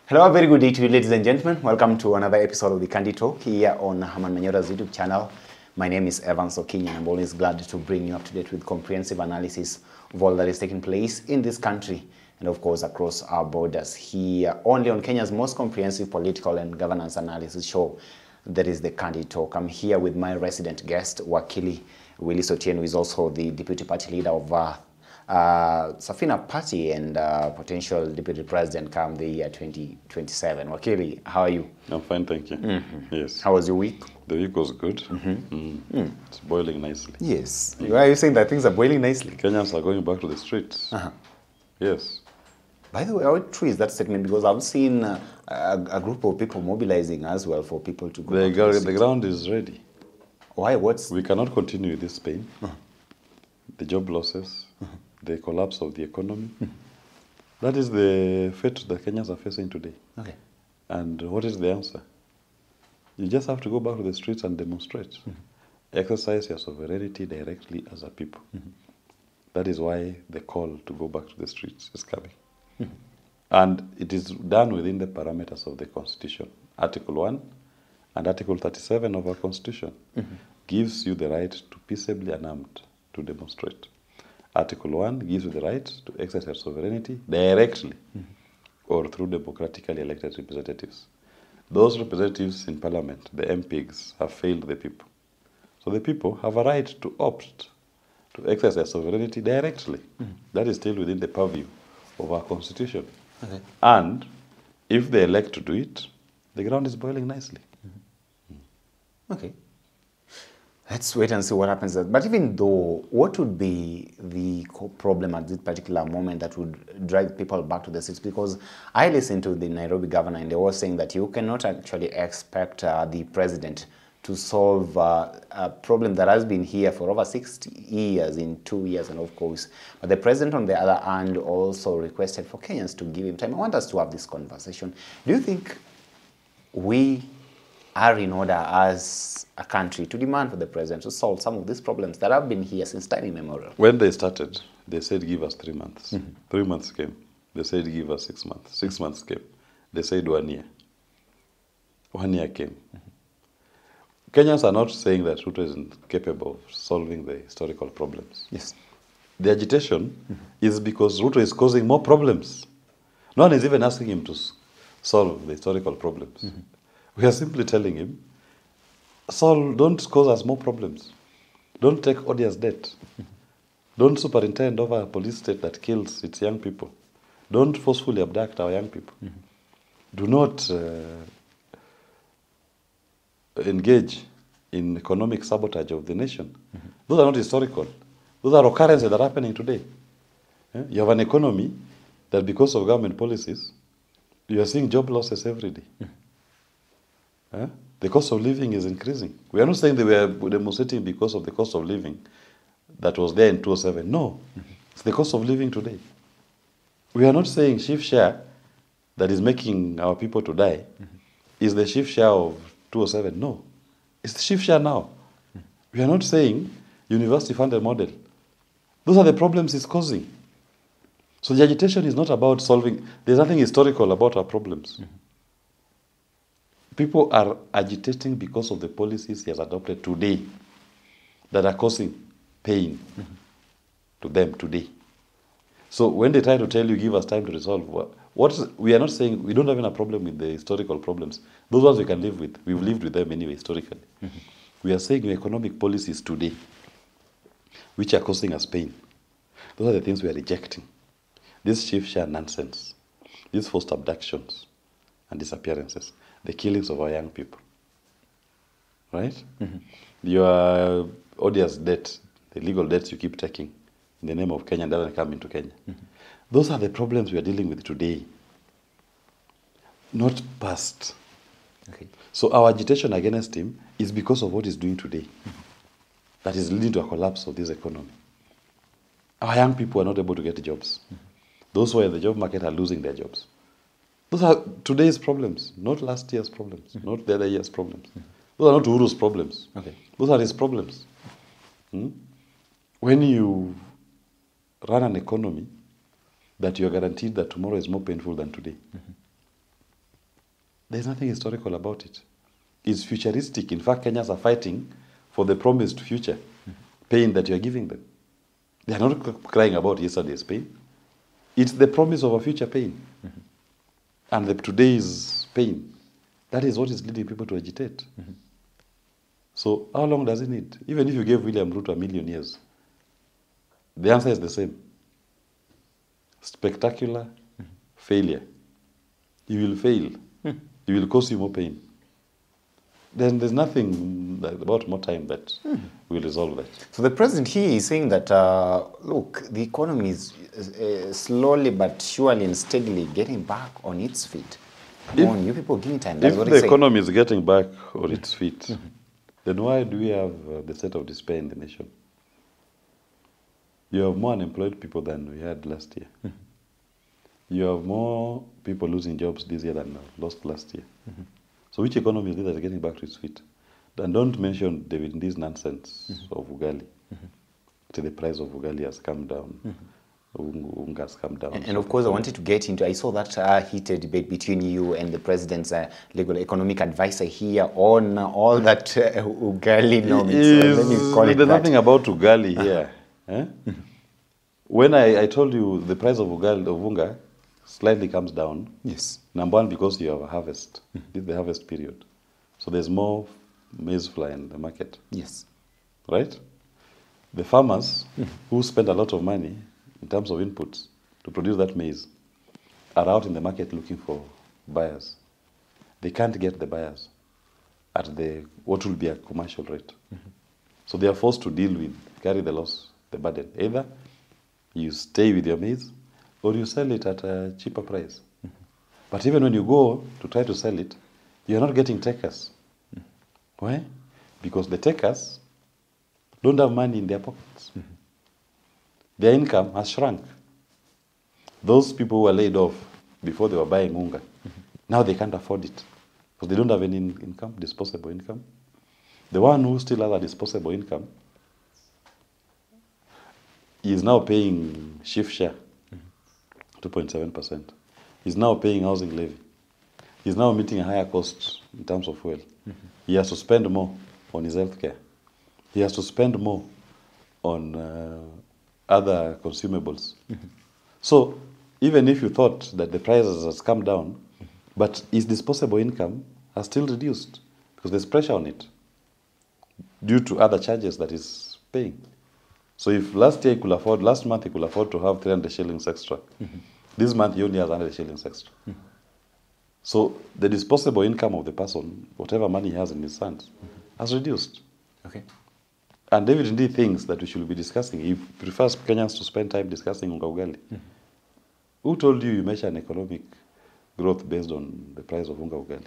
Hello, a very good day to you, ladies and gentlemen. Welcome to another episode of the Candy Talk here on Herman Manyora's YouTube channel. My name is Evan Sokinya, and I'm always glad to bring you up to date with comprehensive analysis of all that is taking place in this country and, of course, across our borders. Here, only on Kenya's most comprehensive political and governance analysis show, that is the Candy Talk. I'm here with my resident guest, Wakili Willie Sotieno, who is also the deputy party leader of Sabina party and potential deputy president come the year 2027. Wakili, how are you? I'm fine, thank you. Yes. How was your week? The week was good. It's boiling nicely. Yes. Why are you saying that things are boiling nicely? Kenyans are going back to the streets. Yes. By the way, how true is that statement? Because I've seen a group of people mobilizing as well for people to go. The ground is ready. Why? We cannot continue with this pain. The job losses, the collapse of the economy. That is the fate that Kenyans are facing today. Okay. And what is the answer? You just have to go back to the streets and demonstrate. Exercise your sovereignty directly as a people. That is why the call to go back to the streets is coming. And it is done within the parameters of the Constitution. Article 1 and Article 37 of our Constitution gives you the right to peaceably unarmed to demonstrate. Article 1 gives you the right to exercise sovereignty directly or through democratically elected representatives. Those representatives in Parliament, the MPs, have failed the people. So the people have a right to opt to exercise sovereignty directly. That is still within the purview of our Constitution. Okay. And if they elect to do it, the ground is boiling nicely. Okay. Let's wait and see what happens. But even though, what would be the problem at this particular moment that would drive people back to the streets? Because I listened to the Nairobi governor and they were saying that you cannot actually expect the president to solve a problem that has been here for over 60 years in 2 years, and of course. But the president, on the other hand, also requested for Kenyans to give him time. I want us to have this conversation. Do you think we are in order as a country to demand for the president to solve some of these problems that have been here since time immemorial? When they started, they said give us 3 months. 3 months came. They said give us 6 months. 6 months came. They said 1 year. 1 year came. Kenyans are not saying that Ruto isn't capable of solving the historical problems. Yes. The agitation is because Ruto is causing more problems. No one is even asking him to solve the historical problems. We are simply telling him, Saul, don't cause us more problems. Don't take odious debt. Don't superintend over a police state that kills its young people. Don't forcefully abduct our young people. Do not engage in economic sabotage of the nation. Those are not historical. Those are occurrences that are happening today. You have an economy that because of government policies, you are seeing job losses every day. The cost of living is increasing. We are not saying that we are demonstrating because of the cost of living that was there in 2007. No, it's the cost of living today. We are not saying shift share that is making our people to die is the shift share of 2007. No, it's the shift share now. We are not saying university funded model. Those are the problems it's causing. So the agitation is not about solving. There's nothing historical about our problems. People are agitating because of the policies he has adopted today that are causing pain to them today. So when they try to tell you, give us time to resolve, we are not saying we don't have a problem with the historical problems. Those ones we can live with. We've lived with them anyway, historically. We are saying economic policies today, which are causing us pain. Those are the things we are rejecting. This shift share nonsense, these forced abductions and disappearances, the killings of our young people, right? Your odious debt, the legal debts you keep taking in the name of Kenya doesn't come into Kenya. Those are the problems we are dealing with today, not past. Okay. So our agitation against him is because of what he's doing today. That is leading to a collapse of this economy. Our young people are not able to get jobs. Those who are in the job market are losing their jobs. Those are today's problems, not last year's problems, not the other year's problems. Those are not Uhuru's problems. Okay. Those are his problems. When you run an economy that you are guaranteed that tomorrow is more painful than today, There's nothing historical about it. It's futuristic. In fact, Kenyans are fighting for the promised future pain that you're giving them. They are not crying about yesterday's pain. It's the promise of a future pain. And the today's pain. That is what is leading people to agitate. So how long does it need? Even if you gave William Ruto 1 million years, the answer is the same. Spectacular failure. You will fail. It will cause you more pain. Then there's nothing about more time that will resolve that. So the president here is saying that, look, the economy is slowly but surely and steadily getting back on its feet. Come on, you people, give me time. That's If what the he economy is getting back on its feet, then why do we have the state of despair in the nation? You have more unemployed people than we had last year. You have more people losing jobs this year than lost last year. So which economy is it that is getting back to its feet? And don't mention this nonsense of Ugali. The price of Ugali has come down. Unga has come down. And of course, I wanted to get into, I saw that heated debate between you and the president's legal economic advisor here on all that Ugali norms. Let me call it There's that. nothing about Ugali here. When I told you the price of Ugali, of Unga, slightly comes down. Yes. Number one, because you have a harvest. This is the harvest period. So there's more maize flour in the market. Yes. Right? The farmers who spend a lot of money in terms of inputs to produce that maize are out in the market looking for buyers. They can't get the buyers at what will be a commercial rate. So they are forced to carry the loss, the burden. Either you stay with your maize or you sell it at a cheaper price. But even when you go to try to sell it, you're not getting takers. Why? Because the takers don't have money in their pockets. Their income has shrunk. Those people who were laid off before they were buying Unga, now they can't afford it because they don't have any income, disposable income. The one who still has a disposable income is now paying shift share, 2.7%. He's now paying housing levy. He's now meeting a higher cost in terms of fuel. He has to spend more on his health care. He has to spend more on other consumables. So even if you thought that the prices has come down, but his disposable income has still reduced because there's pressure on it due to other charges that he's paying. So if last month he could afford to have 300 shillings extra, this month he only has 100 shillings extra. So the disposable income of the person, whatever money he has in his hands, has reduced. Okay. And David indeed thinks that we should be discussing. He prefers Kenyans to spend time discussing Unga Ugali. Who told you measure an economic growth based on the price of Unga Ugali?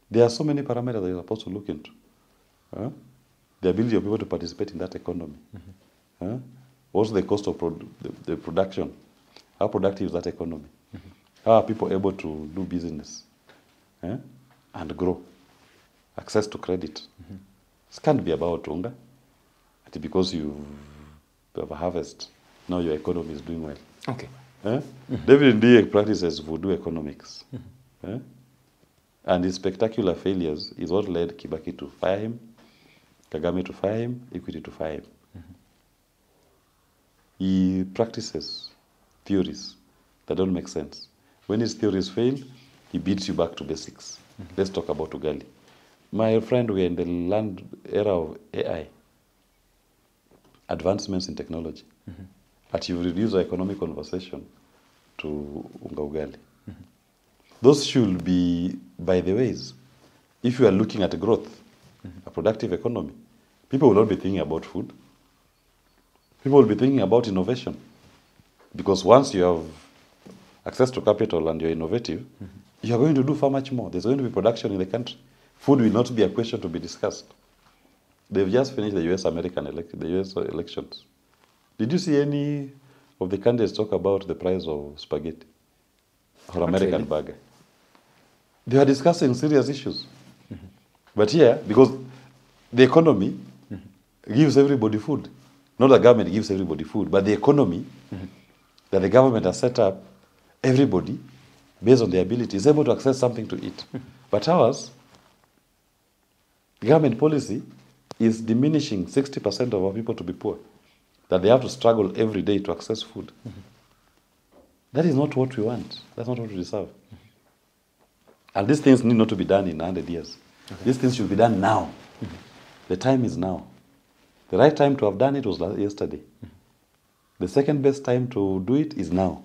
There are so many parameters that you're supposed to look into. The ability of people to participate in that economy. What's the cost of the production? How productive is that economy? How are people able to do business and grow? Access to credit. This can't be about Unga. Because you have a harvest, now your economy is doing well. Okay. David Ndie practices voodoo economics. And his spectacular failures is what led Kibaki to fire him, Kagame to fire him, Equity to fire him. He practices theories that don't make sense. When his theories fail, he beats you back to basics. Let's talk about Ugali. My friend, we are in the era of AI, advancements in technology. But you've reduced the economic conversation to Unga Ugali. Those should be by the ways. If you are looking at growth, a productive economy, people will not be thinking about food. People will be thinking about innovation. Because once you have access to capital and you're innovative, you're going to do far much more. There's going to be production in the country. Food will not be a question to be discussed. They've just finished the US elections. Did you see any of the candidates talk about the price of spaghetti or American burger? They are discussing serious issues. But here, because the economy gives everybody food, not the government gives everybody food, but the economy that the government has set up, everybody based on their ability, is able to access something to eat. But ours, government policy is diminishing 60% of our people to be poor, that they have to struggle every day to access food. That is not what we want. That's not what we deserve. And these things need not to be done in 100 years. Okay. These things should be done now. The time is now. The right time to have done it was yesterday. The second best time to do it is now.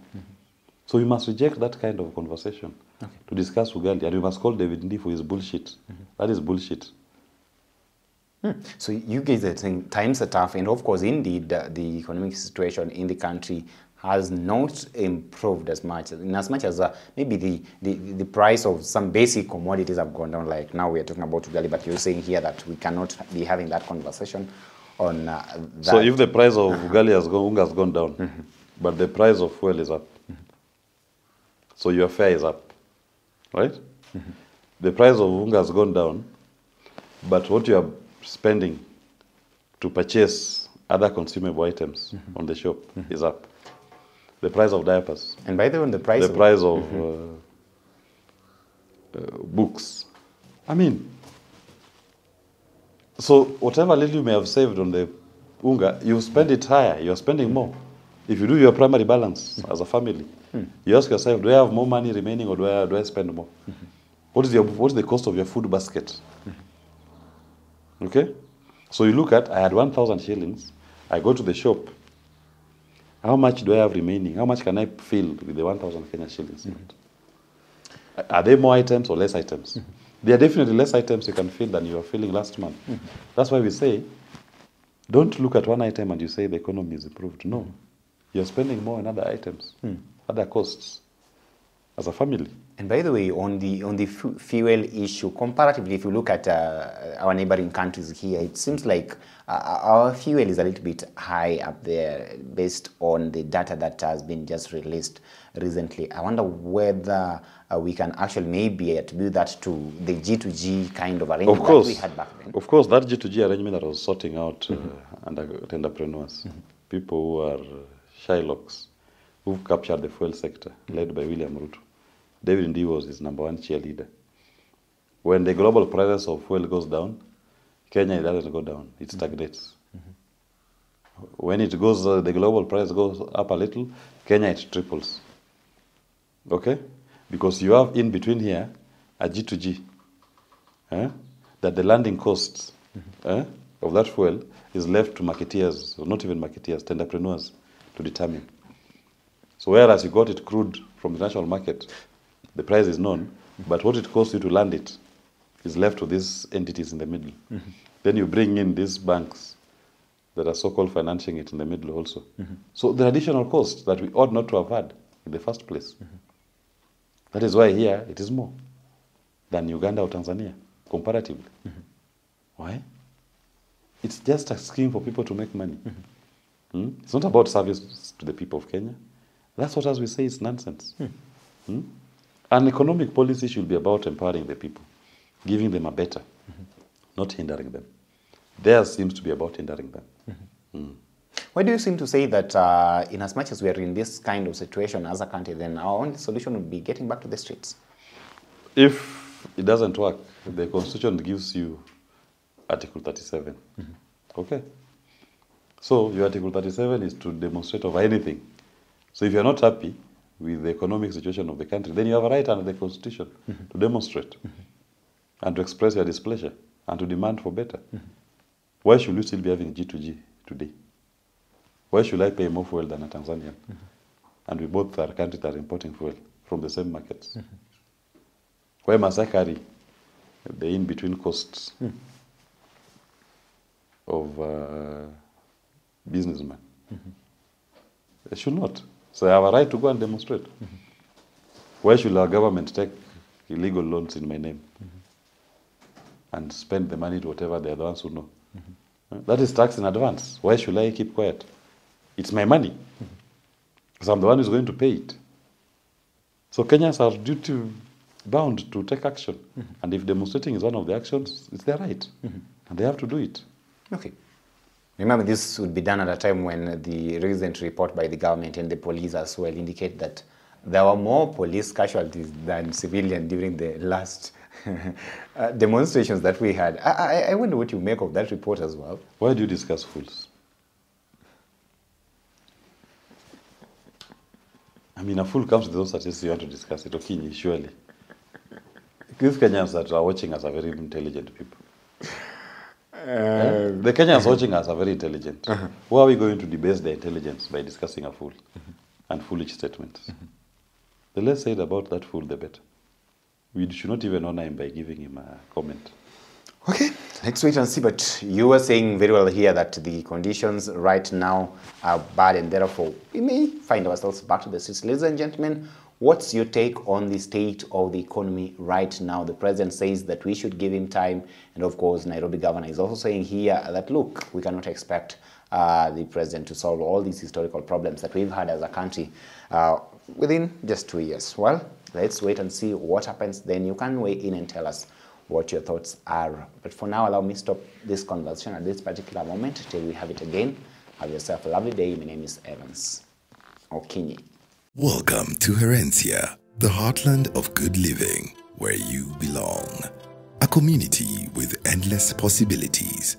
So we must reject that kind of conversation to discuss Ugali. And we must call David Ndi for his bullshit. That is bullshit. So you guys are saying times are tough, and of course, indeed, the economic situation in the country has not improved as much, in as much as maybe the price of some basic commodities have gone down. Like now we are talking about Ugali, but you're saying here that we cannot be having that conversation on that. So if the price of Ugali has gone down, but the price of fuel is up, so your fare is up, right? The price of unga has gone down, but what you are spending to purchase other consumable items on the shop is up. The price of diapers. And by the way, the price of books. I mean, so whatever little you may have saved on the unga, you spend it higher. You are spending more. If you do your primary balance as a family, you ask yourself, do I have more money remaining, or do I spend more? What is the cost of your food basket? Okay? So you look at, I had 1,000 shillings. I go to the shop. How much do I have remaining? How much can I fill with the 1,000 Kenya shillings? Are there more items or less items? There are definitely less items you can fill than you were filling last month. That's why we say, don't look at one item and you say the economy is improved. No. You're spending more on other items, other costs, as a family. And by the way, on the fuel issue, comparatively, if you look at our neighboring countries here, it seems like our fuel is a little bit high up there based on the data that has been just released recently. I wonder whether we can actually maybe attribute that to the G2G kind of arrangement that we had back then. Of course, that G2G arrangement that was sorting out entrepreneurs, people who are Shylocks, who've captured the fuel sector, led by William Ruto. David Ndi was his #1 cheerleader. When the global prices of fuel goes down, Kenya doesn't go down, it stagnates. When it goes, the global price goes up a little, Kenya it triples. Okay? Because you have in between here a G2G, that the landing costs of that fuel is left to marketeers, or not even marketeers, entrepreneurs to determine. So whereas you got it crude from the national market, the price is known, but what it costs you to land it is left to these entities in the middle. Then you bring in these banks that are so-called financing it in the middle also. So the additional costs that we ought not to have had in the first place. That is why here it is more than Uganda or Tanzania, comparatively. Why? It's just a scheme for people to make money. It's not about service to the people of Kenya. That's what, as we say, is nonsense. An economic policy should be about empowering the people, giving them a better, not hindering them. Theirs seems to be about hindering them. Why do you seem to say that in as much as we are in this kind of situation as a country, then our only solution would be getting back to the streets? If it doesn't work, the Constitution gives you Article 37. Okay? So your Article 37 is to demonstrate over anything. So if you're not happy with the economic situation of the country, then you have a right under the Constitution to demonstrate and to express your displeasure and to demand for better. Why should we still be having G2G today? Why should I pay more fuel than a Tanzanian? And we both are countries that are importing fuel from the same markets. Why must I carry the in-between costs of businessmen? They should not. So I have a right to go and demonstrate. Why should our government take illegal loans in my name and spend the money to whatever they are the ones who know? That is tax in advance. Why should I keep quiet? It's my money. Because I'm the one who's going to pay it. So Kenyans are duty bound to take action. And if demonstrating is one of the actions, it's their right. And they have to do it. Okay. Remember, this would be done at a time when the recent report by the government and the police as well indicate that there were more police casualties than civilian during the last demonstrations that we had. I wonder what you make of that report as well. Why do you discuss fools? I mean, a fool comes with those statistics, you want to discuss it. Okinyi, surely. These Kenyans that are watching us are very intelligent people. The Kenyans watching us are very intelligent. Why are we going to debase their intelligence by discussing a fool and foolish statements? The less said about that fool, the better. We should not even honor him by giving him a comment. Okay, let's wait and see. But you were saying very well here that the conditions right now are bad, and therefore we may find ourselves back to the streets. Ladies and gentlemen, what's your take on the state of the economy right now? The president says that we should give him time, and of course Nairobi governor is also saying here that, look, we cannot expect the president to solve all these historical problems that we've had as a country within just 2 years. Well, let's wait and see what happens. Then you can weigh in and tell us what your thoughts are. But for now, allow me to stop this conversation at this particular moment till we have it again. Have yourself a lovely day. My name is Evans Okinyi. Welcome to Herencia, the heartland of good living, where you belong. A community with endless possibilities.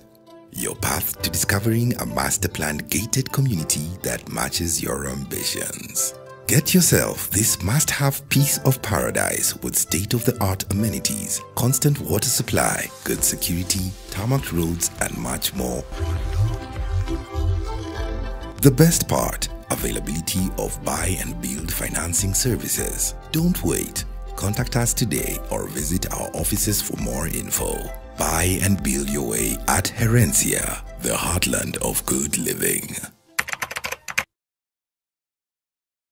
Your path to discovering a master-planned gated community that matches your ambitions. Get yourself this must-have piece of paradise with state-of-the-art amenities, constant water supply, good security, tarmac roads, and much more. The best part, availability of buy and build financing services. Don't wait. Contact us today or visit our offices for more info. Buy and build your way at Herencia, the heartland of good living.